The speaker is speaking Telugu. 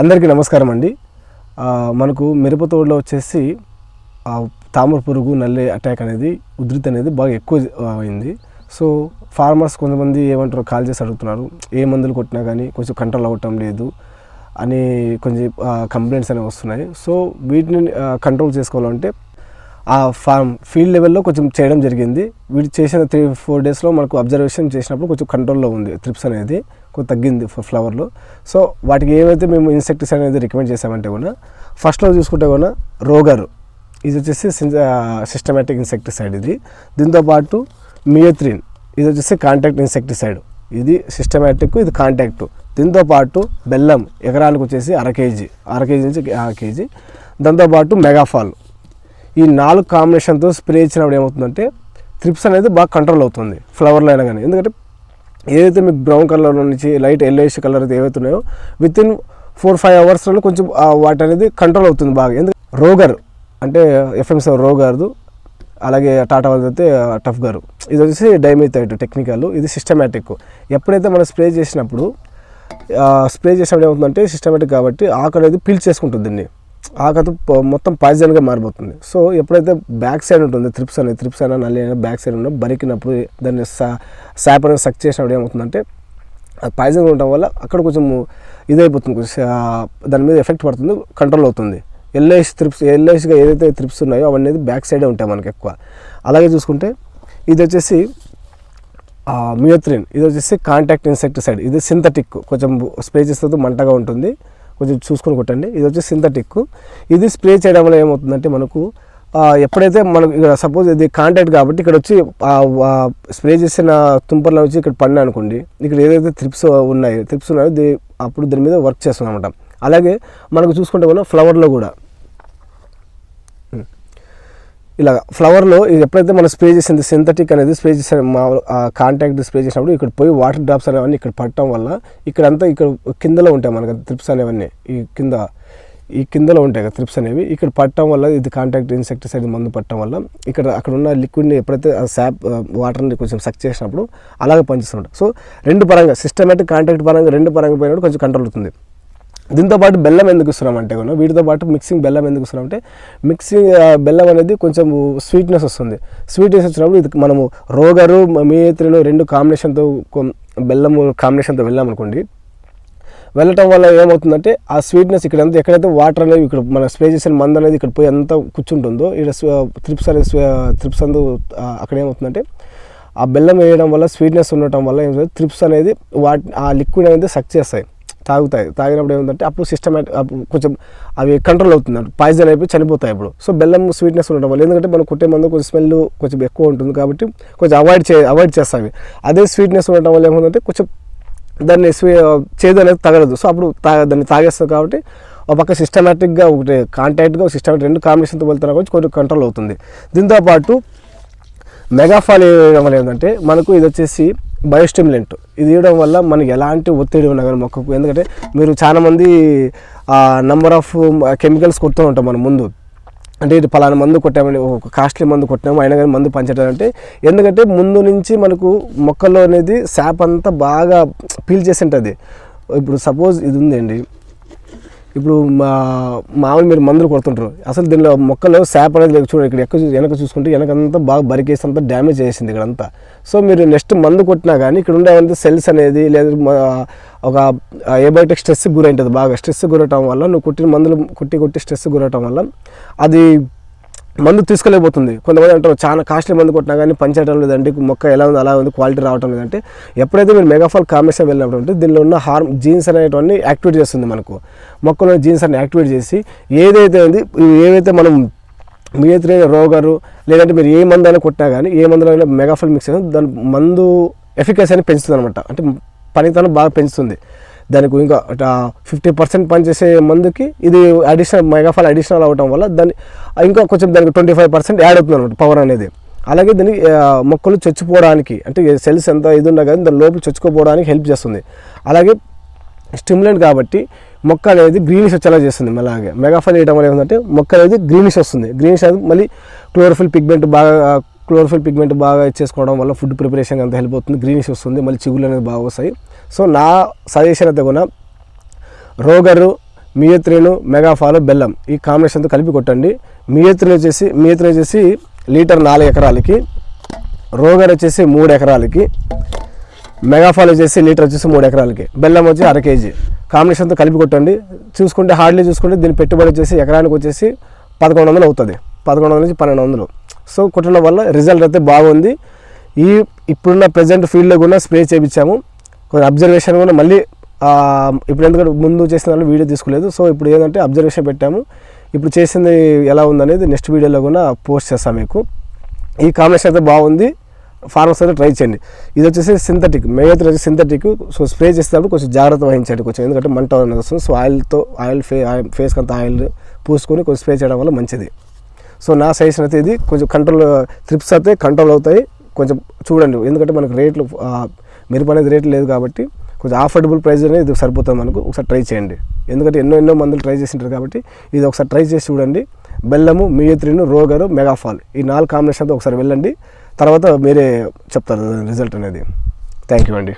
అందరికీ నమస్కారం అండి. మనకు మిరప తోటలో వచ్చేసి తామర పురుగు నల్లి అటాక్ అనేది ఉధృతి అనేది బాగా ఎక్కువ అయింది. సో ఫార్మర్స్ కొంతమంది ఏమంటారు కాల్ చేసి అడుగుతున్నారు, ఏ మందులు కొట్టినా కానీ కొంచెం కంట్రోల్ అవ్వటం లేదు అని కొంచెం కంప్లైంట్స్ అనేవి వస్తున్నాయి. సో వీటిని కంట్రోల్ చేసుకోవాలంటే ఆ ఫీల్డ్ లెవెల్లో కొంచెం చేయడం జరిగింది. వీటి చేసిన 3-4 డేస్లో మనకు అబ్జర్వేషన్ చేసినప్పుడు కొంచెం కంట్రోల్లో ఉంది, త్రిప్స్ అనేది కొంచెం తగ్గింది ఫ్లవర్లో. సో వాటికి ఏమైతే మేము ఇన్సెక్టిసైడ్ అనేది రికమెండ్ చేసామంటే కూడా ఫస్ట్లో చూసుకుంటే కూడా రోగర్ ఇది వచ్చేసి సిస్టమాటిక్ ఇన్సెక్టిసైడ్ ఇది. దీంతోపాటు మియోత్రిన్ ఇది వచ్చేసి కాంటాక్ట్ ఇన్సెక్టిసైడ్, ఇది సిస్టమాటిక్, ఇది కాంటాక్ట్. దీంతోపాటు బెల్లం ఎకరానికి వచ్చేసి అర కేజీ నుంచి 1 కేజీ. దాంతోపాటు మెగాఫాల్, ఈ 4 కాంబినేషన్తో స్ప్రే ఇచ్చినప్పుడు ఏమవుతుందంటే త్రిప్స్ అనేది బాగా కంట్రోల్ అవుతుంది ఫ్లవర్లో అయినా కానీ. ఎందుకంటే ఏదైతే మీకు బ్రౌన్ కలర్ నుంచి లైట్ ఎల్లోయిష్ కలర్ అయితే ఏవైతే ఉన్నాయో వితిన్ 4-5 అవర్స్లో కొంచెం వాటి అనేది కంట్రోల్ అవుతుంది బాగా. ఎందుకంటే రోగర్ అంటే ఎఫ్ఎంసీ రోగర్దు, అలాగే టాటా వాళ్ళది అయితే టఫ్ గారు, ఇది వచ్చేసి డైమిథైడ్ టెక్నికల్, ఇది సిస్టమాటిక్. ఎప్పుడైతే మనం స్ప్రే చేసినప్పుడు ఏమవుతుందంటే సిస్టమాటిక్ కాబట్టి ఆకు అనేది పీల్ చేసుకుంటుంది, దీన్ని ఆకతో మొత్తం పాయిజన్గా మారిపోతుంది. సో ఎప్పుడైతే బ్యాక్ సైడ్ ఉంటుంది త్రిప్స్ అయినా నల్లి అయినా బ్యాక్ సైడ్ ఉన్న బరికినప్పుడు దాన్ని శాప్ అనేది సక్ చేసినప్పుడు ఏమవుతుందంటే పాయిజన్ ఉండటం వల్ల అక్కడ కొంచెం ఇదైపోతుంది, దాని మీద ఎఫెక్ట్ పడుతుంది, కంట్రోల్ అవుతుంది. ఎల్ఐష్గా ఏదైతే త్రిప్స్ ఉన్నాయో అవన్నీ బ్యాక్ సైడే ఉంటాయి మనకి ఎక్కువ. అలాగే చూసుకుంటే ఇది వచ్చేసి మియోత్రిన్, ఇది వచ్చేసి కాంటాక్ట్ ఇన్సెక్టిసైడ్, ఇది సింథటిక్, కొంచెం స్ప్రే చేస్తే మంటగా ఉంటుంది, కొంచెం చూసుకొని కొట్టండి. ఇది వచ్చి సింథటిక్, ఇది స్ప్రే చేయడం వల్ల ఏమవుతుందంటే మనకు ఎప్పుడైతే మనకు ఇక్కడ సపోజ్ ఇది కాంటాక్ట్ కాబట్టి ఇక్కడ వచ్చి స్ప్రే చేసిన తుంపర్లో వచ్చి ఇక్కడ పడినా అనుకోండి, ఇక్కడ ఏదైతే త్రిప్స్ ఉన్నాయో అప్పుడు దాని మీద వర్క్ చేస్తుంది అనమాట. అలాగే మనకు చూసుకుంటే కూడా ఫ్లవర్లో కూడా ఇలా ఫ్లవర్లో ఎప్పుడైతే మనం స్ప్రే చేసింది సింథటిక్ అనేది స్ప్రే చేసిన కాంటాక్ట్ స్ప్రే చేసినప్పుడు ఇక్కడ పోయి వాటర్ డ్రాప్స్ అనేవన్నీ ఇక్కడ పడటం వల్ల ఇక్కడ కిందలో ఉంటాయి మనకు త్రిప్స్ అనేవన్నీ ఈ కిందలో ఉంటాయి కదా త్రిప్స్ అనేవి, ఇక్కడ పట్టడం వల్ల ఇది కాంటాక్ట్ ఇన్సెక్టిసైడ్ మందు పట్టడం వల్ల అక్కడ ఉన్న లిక్విడ్ని ఎప్పుడైతే శాప్ వాటర్ని కొంచెం సక్ చేసినప్పుడు అలాగే పనిచేస్తుంటాం. సో 2 పరంగా సిస్టమాటిక్ కాంటాక్ట్ పరంగా 2 పరంగా పోయినప్పుడు కొంచెం కంట్రోల్ అవుతుంది. దీంతోపాటు బెల్లం ఎందుకు ఇస్తున్నామంటే కూడా వీటితో పాటు మిక్సింగ్ బెల్లం ఎందుకు ఇస్తున్నామంటే మిక్సింగ్ బెల్లం అనేది కొంచెం స్వీట్నెస్ వస్తుంది. స్వీట్నెస్ వచ్చినప్పుడు ఇది మనము రోగరు మియోత్రిన్ 2 కాంబినేషన్తో బెల్లము కాంబినేషన్తో వెళ్ళామనుకోండి, వెళ్ళటం వల్ల ఏమవుతుందంటే ఆ స్వీట్నెస్ ఇక్కడంతా ఎక్కడైతే వాటర్ అనేది ఇక్కడ మన స్ప్రే చేసిన మందు అనేది ఇక్కడ పోయి అంతా కూర్చుంటుందో ఇక్కడ త్రిప్స్ అందు అక్కడ ఏమవుతుందంటే ఆ బెల్లం వేయడం వల్ల స్వీట్నెస్ ఉండటం వల్ల ఏమవుతుంది త్రిప్స్ అనేది ఆ లిక్విడ్ అనేది సక్ చేస్తాయి, తాగినప్పుడు ఏముందంటే అప్పుడు సిస్టమాటిక్ కొంచెం అవి కంట్రోల్ అవుతుంది, పాయిజన్ అయిపోయి చనిపోతాయి అప్పుడు. సో బెల్లం స్వీట్నెస్ ఉండడం వల్ల ఎందుకంటే మనం కొట్టే మందు కొంచెం స్మెల్ కొంచెం ఎక్కువ ఉంటుంది కాబట్టి కొంచెం అవాయిడ్ చేస్తాయి. అదే స్వీట్నెస్ ఉండటం వల్ల ఏముందంటే కొంచెం దాన్ని చేదు అనేది తగలదు. సో అప్పుడు దాన్ని తాగేస్తుంది కాబట్టి ఒక పక్క సిస్టమాటిక్గా ఒకటి కాంటాక్ట్గా సిస్టమాటిక్ 2 కాంబినేషన్తో వెళ్తున్నా కొంచెం కొంచెం కంట్రోల్ అవుతుంది. దీంతోపాటు మెగాఫాల్ వేయడం వల్ల ఏంటంటే మనకు ఇది వచ్చేసి బయోస్టిమ్యులెంట్, ఇది ఇవ్వడం వల్ల మనకి ఎలాంటి ఒత్తిడి ఉన్నా కానీ మొక్కకు, ఎందుకంటే మీరు చాలామంది నంబర్ ఆఫ్ కెమికల్స్ కొడుతూ ఉంటాం మనం ముందు, అంటే ఇది పలానా మందు కొట్టామని ఒక కాస్ట్లీ మందు కొట్టాము అయినా కానీ మందు పనిచేయడానికి, ఎందుకంటే ముందు నుంచి మనకు మొక్కల్లో అనేది శాప్ అంతా బాగా పీల్ చేసి ఉంటుంది. ఇప్పుడు సపోజ్ ఇది ఉందండి, ఇప్పుడు మామూలు మీరు మందులు కొడుతుంటారు, అసలు దీనిలో మొక్కలో శాప్ అనేది చూడండి, ఇక్కడ వెనక చూసుకుంటే వెనకంతా బాగా బరికేసి అంతా డ్యామేజ్ చేసింది ఇక్కడంతా. సో మీరు నెక్స్ట్ మందు కొట్టినా కానీ ఇక్కడ ఉండేవంతా సెల్స్ అనేది లేదా ఒక ఏబయోటిక్ స్ట్రెస్ గురైంటుంది, బాగా స్ట్రెస్ గురవటం వల్ల నువ్వు కొట్టిన మందులు కొట్టి స్ట్రెస్ గురవటం వల్ల అది మందు తీసుకోలేకపోతుంది. కొంతమంది అంటారు చాలా కాస్ట్లీ మందు కొట్టినా కానీ పనిచేయడం లేదండి, మొక్క ఎలా ఉంది అలా ఉంది, క్వాలిటీ రావడం లేదంటే ఎప్పుడైతే మీరు మెగాఫాల్ కాంబినేషన్ వెళ్ళినప్పుడు దీనిలో ఉన్న జీన్స్ అనేటువంటి యాక్టివేట్ చేస్తుంది, మనకు మొక్కలో జీన్స్ అన్ని యాక్టివేట్ చేసి ఏవైతే మనం మియోత్రిన్ రోగరు లేదంటే మీరు ఏ మందు అయినా కొట్టినా కానీ ఏ మందులో మెగాఫాల్ మిక్స్ చేసి దాని మందు ఎఫికసీ అని పెంచుతుంది అనమాట, అంటే పనితనం బాగా పెంచుతుంది. దానికి ఇంకా 50% పనిచేసే మందుకి ఇది మెగాఫాల్ అడిషనల్ అవ్వడం వల్ల దాన్ని ఇంకా కొంచెం దానికి 25% యాడ్ అవుతుంది అనమాట పవర్ అనేది. అలాగే దాన్ని మొక్కలు చచ్చిపోవడానికి అంటే సెల్స్ ఎంత ఇది ఉన్నా కానీ దాని లోపల చచ్చుకోపోవడానికి హెల్ప్ చేస్తుంది. అలాగే స్టిమ్యులెంట్ కాబట్టి మొక్క అనేది గ్రీనిష్ వచ్చేలా చేస్తుంది. అలాగే మెగాఫాల్ వేయడం వల్ల ఏమంటే మొక్క అనేది గ్రీనిష్ వస్తుంది. గ్రీనిష్ అనేది మళ్ళీ క్లోరోఫిల్ పిగ్మెంట్ బాగా ఇచ్చేసుకోవడం వల్ల ఫుడ్ ప్రిపరేషన్ అంత హెల్ప్ అవుతుంది, గ్రీనిష్ వస్తుంది, మళ్ళీ చిగుళ్ళు అనేది బాగా వస్తాయి. సో నా సజెషన్ అయితే కూడా రోగరు మియోత్రిన్, మెగాఫాల్, బెల్లం ఈ కాంబినేషన్తో కలిపి కొట్టండి. మియోత్రిన్ వచ్చేసి లీటర్ 4 ఎకరాలకి, రోగర్ వచ్చేసి 3 ఎకరాలకి, మెగాఫాల్ వచ్చేసి లీటర్ వచ్చేసి 3 ఎకరాలకి, బెల్లం వచ్చి 1/2 kg కాంబినేషన్తో కలిపి కొట్టండి. హార్డ్లీ చూసుకుంటే దీని పెట్టుబడి వచ్చేసి ఎకరానికి వచ్చేసి 1100 అవుతుంది, 1100 నుంచి 1200. సో కొట్టడం వల్ల రిజల్ట్ అయితే బాగుంది. ఇప్పుడున్న ప్రజెంట్ ఫీల్డ్లో కూడా స్ప్రే చేయించాము. కొంచెం అబ్జర్వేషన్ కూడా మళ్ళీ ఇప్పుడు ఎందుకంటే ముందు చేసిన దాంట్లో వీడియో తీసుకోలేదు. సో ఇప్పుడు ఏంటంటే అబ్జర్వేషన్ పెట్టాము. ఇప్పుడు చేసింది ఎలా ఉందనేది నెక్స్ట్ వీడియోలో కూడా పోస్ట్ చేస్తాను మీకు. ఈ కాంబినేషన్ అయితే బాగుంది, ఫార్మర్స్ అయితే ట్రై చేయండి. ఇది వచ్చేసి సింథటిక్, మేయత్రి వచ్చి సింథటిక్. సో స్ప్రే చేసేటప్పుడు కొంచెం జాగ్రత్త వహించండి కొంచెం, ఎందుకంటే మంట అనేది వస్తుంది. సో ఆయిల్ ఫేస్కి అంతా ఆయిల్ పూసుకొని కొంచెం స్ప్రే చేయడం వల్ల మంచిది. సో నా సజెషన్ అయితే ఇది. కొంచెం త్రిప్స్ అయితే కంట్రోల్ అవుతాయి. కొంచెం చూడండి, ఎందుకంటే మనకు రేట్లు మిరప అనేది రేట్లు లేదు కాబట్టి కొంచెం అఫోర్డబుల్ ప్రైస్ అనేది ఇది సరిపోతుంది మనకు. ఒకసారి ట్రై చేయండి, ఎందుకంటే ఎన్నో మందులు ట్రై చేసింటారు కాబట్టి ఇది ఒకసారి ట్రై చేసి చూడండి. బెల్లము, మియోత్రిన్, రోగరు, మెగాఫాల్ ఈ 4 కాంబినేషన్తో ఒకసారి వెళ్ళండి. తర్వాత మీరే చెప్తారు రిజల్ట్ అనేది. థ్యాంక్ యూ అండి.